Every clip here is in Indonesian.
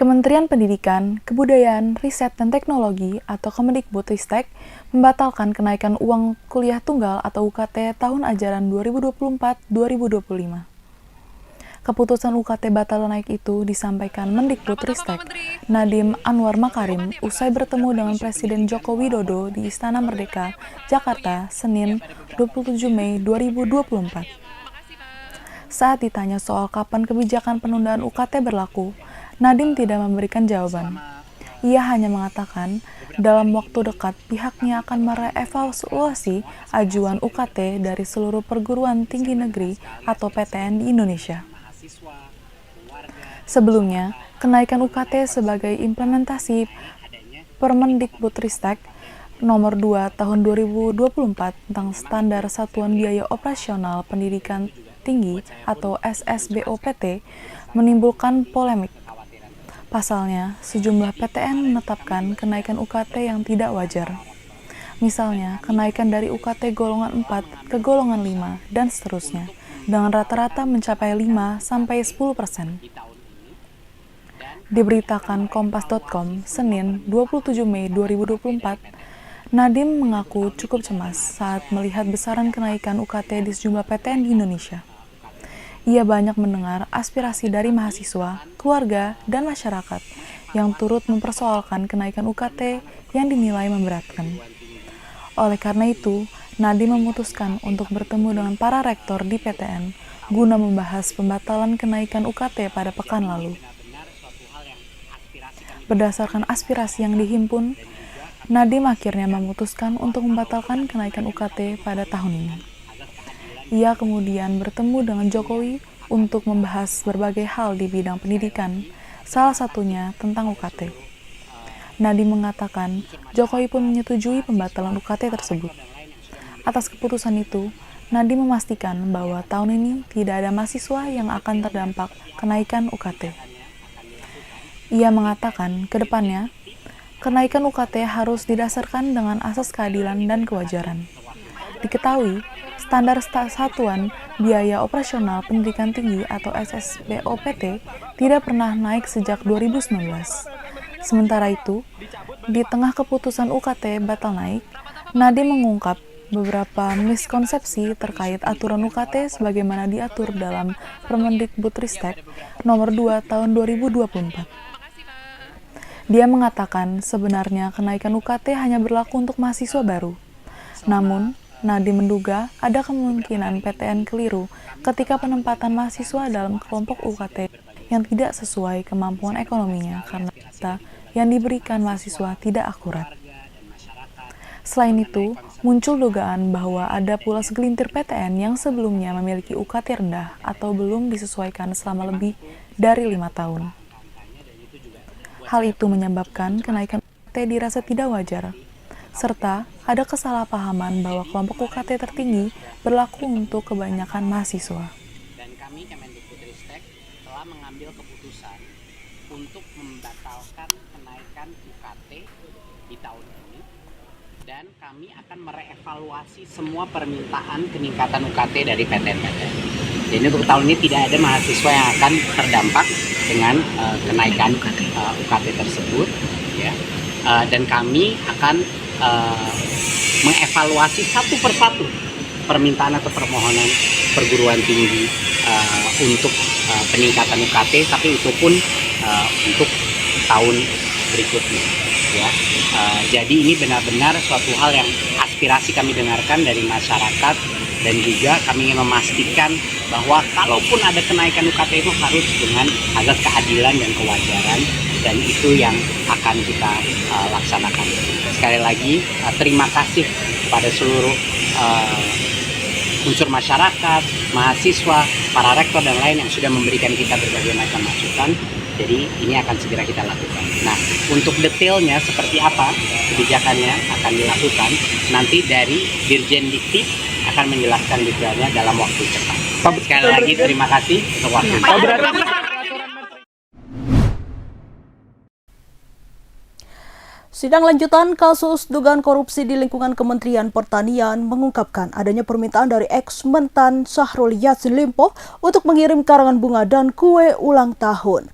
Kementerian Pendidikan, Kebudayaan, Riset dan Teknologi atau Kemendikbudristek membatalkan kenaikan uang kuliah tunggal atau UKT tahun ajaran 2024-2025. Keputusan UKT batal naik itu disampaikan Mendikbudristek Nadiem Anwar Makarim usai bertemu dengan Presiden Joko Widodo di Istana Merdeka, Jakarta, Senin 27 Mei 2024. Saat ditanya soal kapan kebijakan penundaan UKT berlaku, Nadiem tidak memberikan jawaban. Ia hanya mengatakan dalam waktu dekat pihaknya akan merevaluasi ajuan UKT dari seluruh perguruan tinggi negeri atau PTN di Indonesia. Sebelumnya, kenaikan UKT sebagai implementasi Permendikbudristek Nomor 2 Tahun 2024 tentang Standar Satuan Biaya Operasional Pendidikan Tinggi atau SSBOPT menimbulkan polemik. Pasalnya, sejumlah PTN menetapkan kenaikan UKT yang tidak wajar. Misalnya, kenaikan dari UKT golongan 4 ke golongan 5 dan seterusnya, dengan rata-rata mencapai 5-10%. Diberitakan Kompas.com, Senin 27 Mei 2024, Nadiem mengaku cukup cemas saat melihat besaran kenaikan UKT di sejumlah PTN di Indonesia. Ia banyak mendengar aspirasi dari mahasiswa, keluarga, dan masyarakat yang turut mempersoalkan kenaikan UKT yang dinilai memberatkan. Oleh karena itu, Nadiem memutuskan untuk bertemu dengan para rektor di PTN guna membahas pembatalan kenaikan UKT pada pekan lalu. Berdasarkan aspirasi yang dihimpun, Nadiem akhirnya memutuskan untuk membatalkan kenaikan UKT pada tahun ini. Ia kemudian bertemu dengan Jokowi untuk membahas berbagai hal di bidang pendidikan, salah satunya tentang UKT. Nadiem mengatakan Jokowi pun menyetujui pembatalan UKT tersebut. Atas keputusan itu, Nadiem memastikan bahwa tahun ini tidak ada mahasiswa yang akan terdampak kenaikan UKT. Ia mengatakan ke depannya, kenaikan UKT harus didasarkan dengan asas keadilan dan kewajaran. Diketahui, Standar Satuan Biaya Operasional Pendidikan Tinggi atau SSBOPT tidak pernah naik sejak 2019. Sementara itu, di tengah keputusan UKT batal naik, Nadiem mengungkap beberapa miskonsepsi terkait aturan UKT sebagaimana diatur dalam Permendikbudristek Nomor 2 Tahun 2024. Dia mengatakan sebenarnya kenaikan UKT hanya berlaku untuk mahasiswa baru. Namun, Nadiem menduga ada kemungkinan PTN keliru ketika penempatan mahasiswa dalam kelompok UKT yang tidak sesuai kemampuan ekonominya karena data yang diberikan mahasiswa tidak akurat. Selain itu, muncul dugaan bahwa ada pula segelintir PTN yang sebelumnya memiliki UKT rendah atau belum disesuaikan selama lebih dari 5 tahun. Hal itu menyebabkan kenaikan UKT dirasa tidak wajar, serta ada kesalahpahaman bahwa kelompok UKT tertinggi berlaku untuk kebanyakan mahasiswa. Dan kami Kemendikbudristek telah mengambil keputusan untuk membatalkan kenaikan UKT di tahun ini, dan kami akan merevaluasi semua permintaan peningkatan UKT dari PTN-PTN. Jadi untuk tahun ini tidak ada mahasiswa yang akan terdampak dengan kenaikan UKT tersebut, ya. Dan kami akan mengevaluasi satu persatu permintaan atau permohonan perguruan tinggi untuk peningkatan UKT, tapi itu pun untuk tahun berikutnya, ya. Jadi ini benar-benar suatu hal yang aspirasi kami dengarkan dari masyarakat, dan juga kami ingin memastikan bahwa kalaupun ada kenaikan UKT itu harus dengan azas keadilan dan kewajaran, dan itu yang akan kita laksanakan. Sekali lagi, terima kasih kepada seluruh unsur masyarakat, mahasiswa, para rektor dan lain yang sudah memberikan kita berbagai macam masukan. Jadi ini akan segera kita lakukan. Nah, untuk detailnya seperti apa kebijakannya akan dilakukan, nanti dari Dirjen Dikti akan menjelaskan detailnya dalam waktu cepat. Sekali lagi terima kasih untuk waktunya. Sidang lanjutan kasus dugaan korupsi di lingkungan Kementerian Pertanian mengungkapkan adanya permintaan dari ex-Mentan Syahrul Yassin Limpo untuk mengirim karangan bunga dan kue ulang tahun.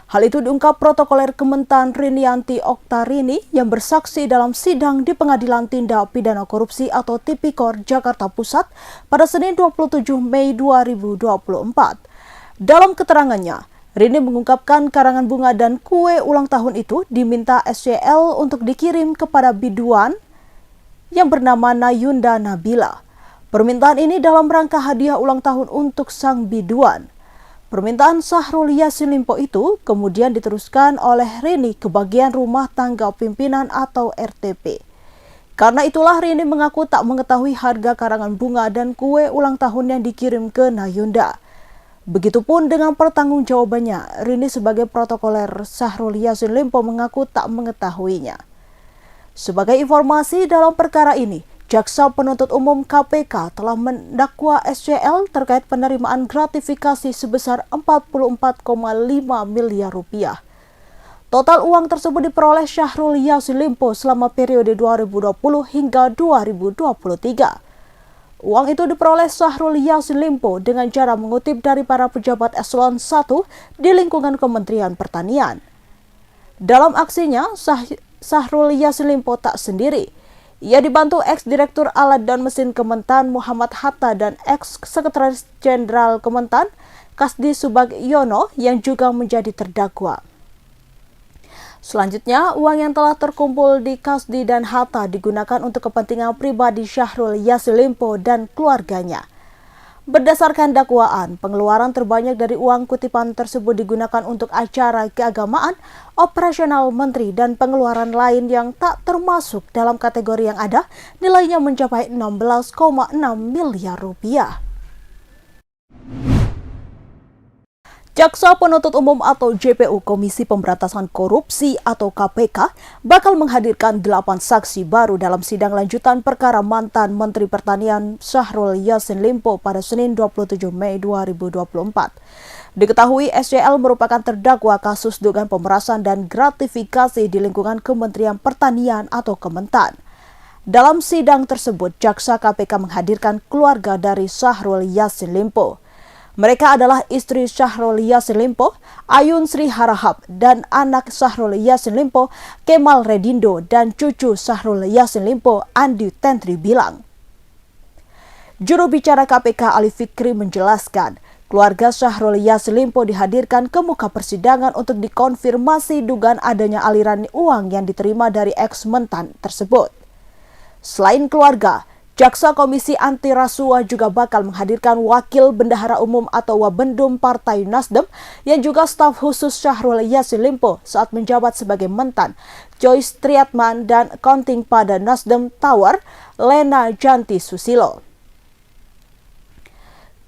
Hal itu diungkap protokoler Kementan Rinianti Oktarini yang bersaksi dalam sidang di Pengadilan Tindak Pidana Korupsi atau Tipikor Jakarta Pusat pada Senin 27 Mei 2024. Dalam keterangannya, Rini mengungkapkan karangan bunga dan kue ulang tahun itu diminta SCL untuk dikirim kepada biduan yang bernama Nayunda Nabila. Permintaan ini dalam rangka hadiah ulang tahun untuk sang biduan. Permintaan Syahrul Yassin Limpo itu kemudian diteruskan oleh Rini ke bagian rumah tangga pimpinan atau RTP. Karena itulah Rini mengaku tak mengetahui harga karangan bunga dan kue ulang tahun yang dikirim ke Nayunda. Begitupun dengan pertanggungjawabannya, Rini sebagai protokoler Syahrul Yassin Limpo mengaku tak mengetahuinya. Sebagai informasi dalam perkara ini, Jaksa Penuntut Umum KPK telah mendakwa SCL terkait penerimaan gratifikasi sebesar 44,5 miliar rupiah. Total uang tersebut diperoleh Syahrul Yassin Limpo selama periode 2020 hingga 2023. Uang itu diperoleh Syahrul Yassin Limpo dengan cara mengutip dari para pejabat eselon 1 di lingkungan Kementerian Pertanian. Dalam aksinya, Syahrul Yassin Limpo tak sendiri. Ia dibantu ex-direktur alat dan mesin Kementan Muhammad Hatta dan ex-sekretaris jenderal Kementan Kasdi Subagiono yang juga menjadi terdakwa. Selanjutnya, uang yang telah terkumpul di Kasdi dan Hatta digunakan untuk kepentingan pribadi Syahrul Yassin Limpo dan keluarganya. Berdasarkan dakwaan, pengeluaran terbanyak dari uang kutipan tersebut digunakan untuk acara keagamaan, operasional menteri, dan pengeluaran lain yang tak termasuk dalam kategori yang ada, nilainya mencapai 16,6 miliar rupiah. Jaksa Penuntut Umum atau JPU Komisi Pemberantasan Korupsi atau KPK bakal menghadirkan 8 saksi baru dalam sidang lanjutan perkara mantan Menteri Pertanian Syahrul Yassin Limpo pada Senin 27 Mei 2024. Diketahui SCL merupakan terdakwa kasus dugaan pemerasan dan gratifikasi di lingkungan Kementerian Pertanian atau Kementan. Dalam sidang tersebut, Jaksa KPK menghadirkan keluarga dari Syahrul Yassin Limpo. Mereka adalah istri Syahrul Yassin Limpo, Ayun Sri Harahap, dan anak Syahrul Yassin Limpo, Kemal Redindo, dan cucu Syahrul Yassin Limpo, Andi Tentri Bilang. Juru bicara KPK Ali Fikri menjelaskan, keluarga Syahrul Yassin Limpo dihadirkan ke muka persidangan untuk dikonfirmasi dugaan adanya aliran uang yang diterima dari ex-mentan tersebut. Selain keluarga, Jaksa Komisi Anti Rasuah juga bakal menghadirkan Wakil Bendahara Umum atau Wabendum Partai Nasdem yang juga staf khusus Syahrul Yassin Limpo saat menjabat sebagai mentan, Joyce Triatman, dan Accounting pada Nasdem Tower, Lena Janti Susilo.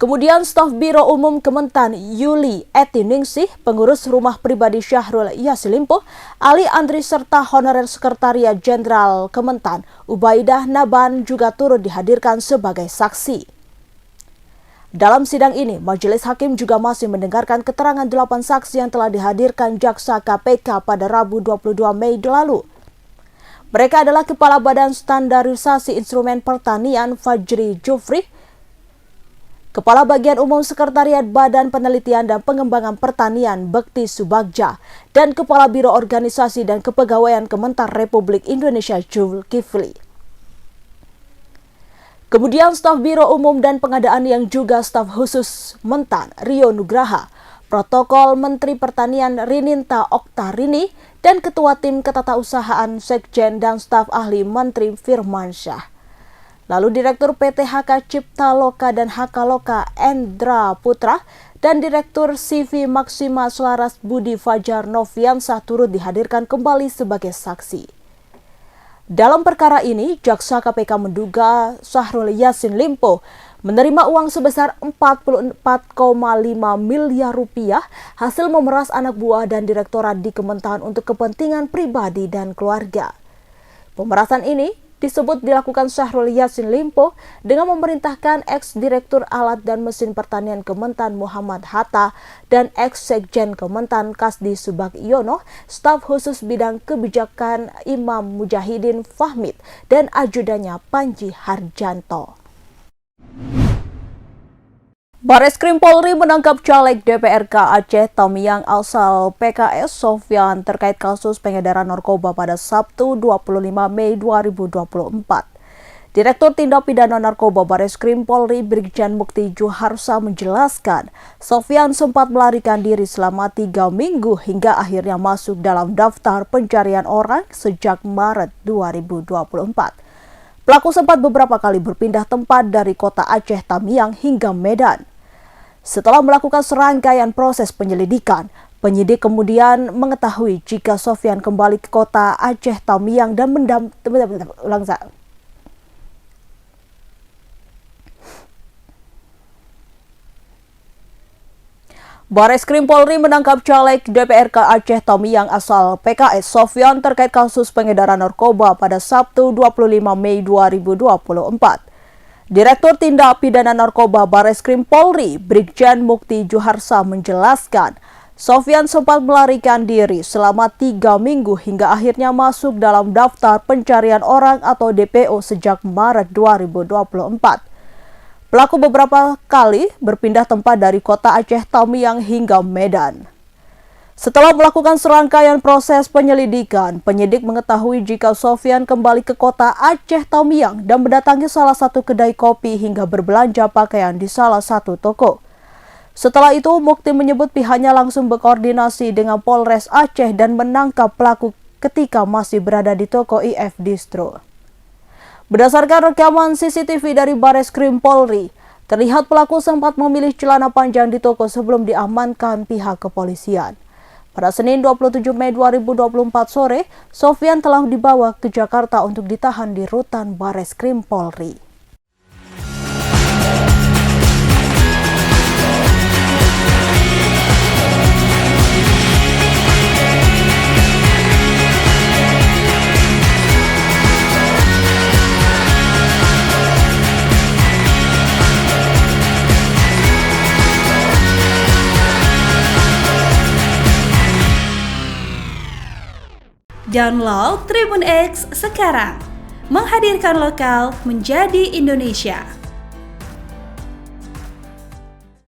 Kemudian staf Biro Umum Kementan Yuli Etiningsih, pengurus rumah pribadi Syahrul Yassin Limpo, Ali Andri serta Honorer Sekretariat Jenderal Kementan Ubaidah Naban juga turut dihadirkan sebagai saksi. Dalam sidang ini, Majelis Hakim juga masih mendengarkan keterangan 8 saksi yang telah dihadirkan Jaksa KPK pada Rabu 22 Mei lalu. Mereka adalah Kepala Badan Standarisasi Instrumen Pertanian Fajri Jufri, Kepala Bagian Umum Sekretariat Badan Penelitian dan Pengembangan Pertanian Bekti Subagja, dan Kepala Biro Organisasi dan Kepegawaian Kementan Republik Indonesia Zulkifli. Kemudian staf Biro Umum dan Pengadaan yang juga staf khusus Mentan Rio Nugraha, Protokol Menteri Pertanian Rininta Oktarini, dan Ketua Tim Ketatausahaan Sekjen dan staf ahli Menteri Firmansyah. Lalu Direktur PT HK Cipta Loka dan HK Loka Endra Putra dan Direktur CV Maksima Selaras Budi Fajar Noviansah turut dihadirkan kembali sebagai saksi. Dalam perkara ini, Jaksa KPK menduga Syahrul Yassin Limpo menerima uang sebesar 44,5 miliar rupiah hasil memeras anak buah dan direktorat di Kementan untuk kepentingan pribadi dan keluarga. Pemerasan ini disebut dilakukan Syahrul Yassin Limpo dengan memerintahkan ex-direktur alat dan mesin pertanian Kementan Muhammad Hatta dan ex-sekjen Kementan Kasdi Subagiono, staf khusus bidang kebijakan Imam Mujahidin Fahmid, dan ajudannya Panji Harjanto. Bareskrim Polri menangkap caleg DPRK Aceh Tamiang asal PKS Sofyan terkait kasus pengedaran narkoba pada Sabtu 25 Mei 2024. Direktur Tindak Pidana Narkoba Bareskrim Polri Brigjen Mukti Juharsa menjelaskan, Sofyan sempat melarikan diri selama 3 minggu hingga akhirnya masuk dalam daftar pencarian orang sejak Maret 2024. Pelaku sempat beberapa kali berpindah tempat dari kota Aceh Tamiang hingga Medan. Setelah melakukan serangkaian proses penyelidikan, penyidik kemudian mengetahui jika Sofyan kembali ke kota Aceh Tamiang dan Bareskrim Polri menangkap caleg DPRK Aceh Tamiang asal PKS Sofyan terkait kasus pengedaran narkoba pada Sabtu 25 Mei 2024. Direktur Tindak Pidana Narkoba Bareskrim Polri, Brigjen Mukti Juharsa menjelaskan, Sofyan sempat melarikan diri selama 3 minggu hingga akhirnya masuk dalam daftar pencarian orang atau DPO sejak Maret 2024. Pelaku beberapa kali berpindah tempat dari kota Aceh Tamiang hingga Medan. Setelah melakukan serangkaian proses penyelidikan, penyidik mengetahui jika Sofyan kembali ke kota Aceh Tamiang dan mendatangi salah satu kedai kopi hingga berbelanja pakaian di salah satu toko. Setelah itu, Mukti menyebut pihaknya langsung berkoordinasi dengan Polres Aceh dan menangkap pelaku ketika masih berada di toko IF Distro. Berdasarkan rekaman CCTV dari Bareskrim Polri, terlihat pelaku sempat memilih celana panjang di toko sebelum diamankan pihak kepolisian. Pada Senin 27 Mei 2024 sore, Sofyan telah dibawa ke Jakarta untuk ditahan di rutan Bareskrim Polri. Download Tribun X sekarang, menghadirkan lokal menjadi Indonesia.